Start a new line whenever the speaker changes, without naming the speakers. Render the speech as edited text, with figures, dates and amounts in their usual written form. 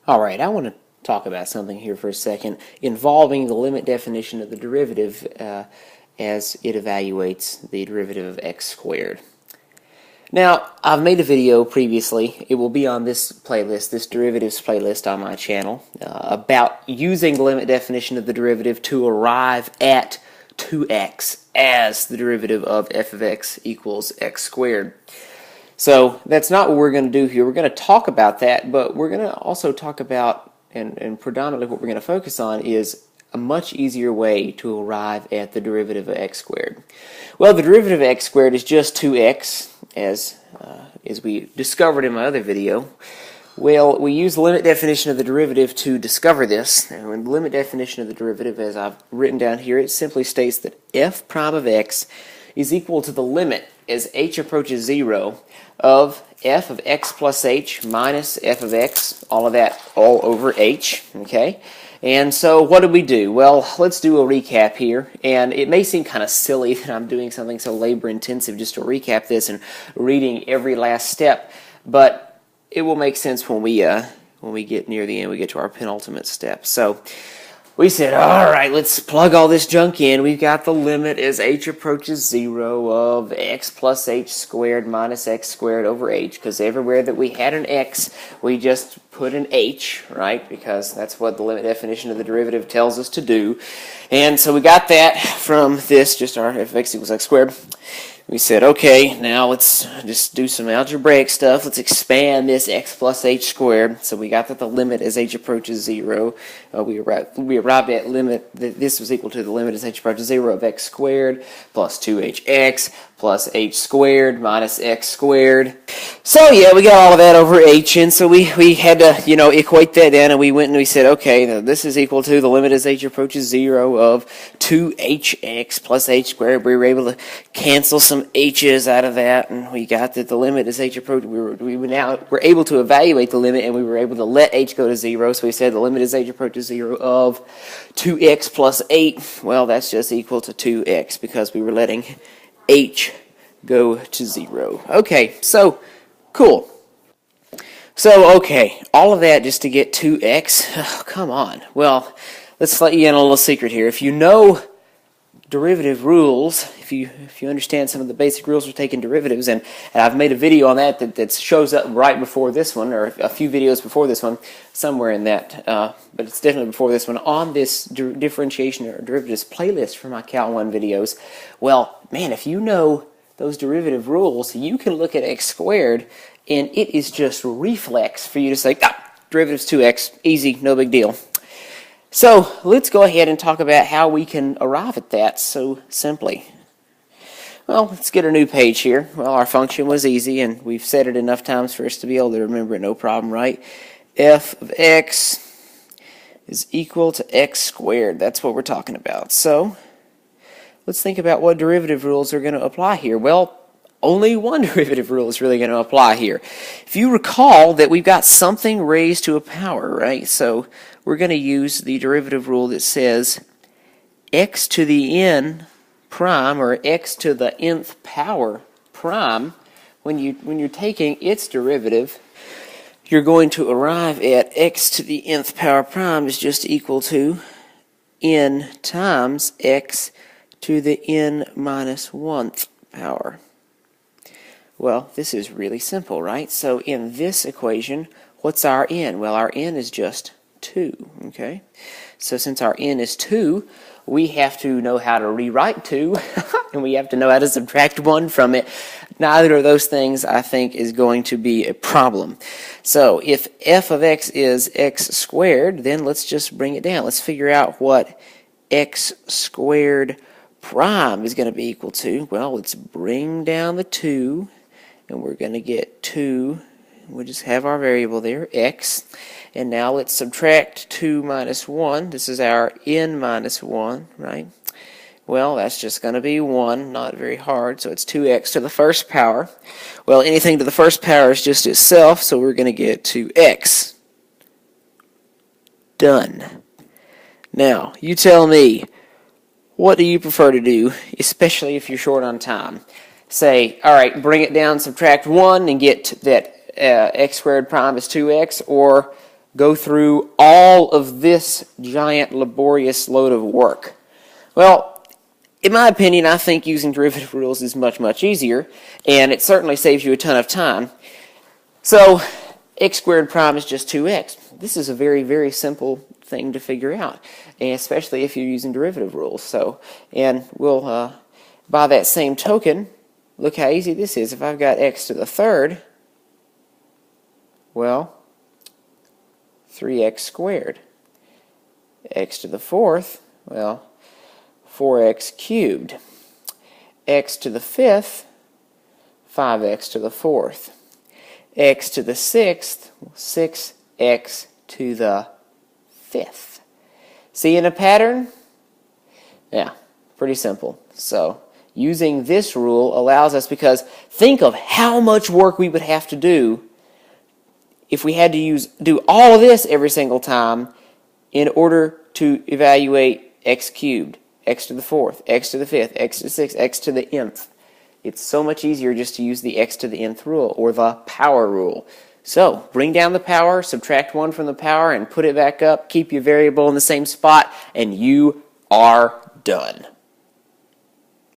Alright, I want to talk about something here for a second involving the limit definition of the derivative as it evaluates the derivative of x squared. Now, I've made a video previously, it will be on this playlist, this derivatives playlist on my channel, about using the limit definition of the derivative to arrive at 2x as the derivative of f of x equals x squared. So that's not what we're going to do here. We're going to talk about that, but we're going to also talk about, and predominantly what we're going to focus on is a much easier way to arrive at the derivative of x squared. Well, the derivative of x squared is just 2x, as we discovered in my other video. Well, we use the limit definition of the derivative to discover this. And the limit definition of the derivative, as I've written down here, it simply states that f prime of x is equal to the limit as h approaches 0 of f of x plus h minus f of x, all of that all over h, okay? And so what did we do? Well, let's do a recap here, and it may seem kind of silly that I'm doing something so labor intensive just to recap this and reading every last step, but it will make sense when we get near the end, we get to our penultimate step. So we said, all right, let's plug all this junk in. We've got the limit as h approaches 0 of x plus h squared minus x squared over h, because everywhere that we had an x, we just put an h, right? Because that's what the limit definition of the derivative tells us to do. And so we got that from this, just our f of x equals x squared. We said, okay, now let's just do some algebraic stuff. Let's expand this x plus h squared. So we got that the limit as h approaches 0. We arrived at limit that this was equal to the limit as h approaches 0 of x squared plus 2hx plus h squared minus x squared. So yeah, we got all of that over h, and so we had to, equate that down, and we went and we said, okay, now this is equal to the limit as h approaches 0 of 2hx plus h squared. We were able to cancel some h's out of that, and we got that the limit as h approaches, we're able to evaluate the limit, and we were able to let h go to 0, so we said the limit as h approaches 0 of 2x plus 8, well, that's just equal to 2x, because we were letting h go to 0. Okay, so cool. So, okay, all of that just to get 2x. Oh, come on. Well, let's let you in on a little secret here. If you know derivative rules, if you understand some of the basic rules for taking derivatives, and I've made a video on that shows up right before this one, or a few videos before this one, somewhere in that, but it's definitely before this one, on this differentiation or derivatives playlist for my Cal 1 videos. Well, man, if you know those derivative rules, you can look at x squared, and it is just reflex for you to say, derivative's 2x, easy, no big deal. So let's go ahead and talk about how we can arrive at that so simply. Well, let's get a new page here. Well, our function was easy, and we've said it enough times for us to be able to remember it, no problem, right? F of x is equal to x squared. That's what we're talking about. So let's think about what derivative rules are going to apply here. Well, only one derivative rule is really going to apply here. If you recall that we've got something raised to a power, right? So we're going to use the derivative rule that says x to the n prime, or x to the nth power prime. When you're taking its derivative, you're going to arrive at x to the nth power prime is just equal to n times x to the n minus 1th power. Well, this is really simple, right? So in this equation, what's our n? Well, our n is just 2, okay? So since our n is 2, we have to know how to rewrite 2, and we have to know how to subtract 1 from it. Neither of those things, I think, is going to be a problem. So if f of x is x squared, then let's just bring it down. Let's figure out what x squared prime is going to be equal to. Well, let's bring down the 2, and we're going to get 2. We'll just have our variable there, x. And now let's subtract 2 minus 1. This is our n minus 1, right? Well, that's just going to be 1, not very hard, so it's 2x to the first power. Well, anything to the first power is just itself, so we're going to get 2x. Done. Now, you tell me, what do you prefer to do, especially if you're short on time? Say, all right, bring it down, subtract 1, and get that x squared prime is 2x, or go through all of this giant laborious load of work? Well, in my opinion, I think using derivative rules is much, much easier, and it certainly saves you a ton of time. So, x squared prime is just 2x. This is a very, very simple thing to figure out, and especially if you're using derivative rules. So, and we'll, by that same token, look how easy this is. If I've got x to the third, well, 3x squared. X to the fourth, well, 4x cubed. X to the fifth, 5x to the fourth. X to the sixth, 6x to the fifth. Seeing a pattern? Yeah, pretty simple. So, using this rule allows us, because think of how much work we would have to do if we had to do all of this every single time in order to evaluate x cubed, x to the fourth, x to the fifth, x to the sixth, x to the nth. It's so much easier just to use the x to the nth rule, or the power rule. So, bring down the power, subtract 1 from the power, and put it back up, keep your variable in the same spot, and you are done.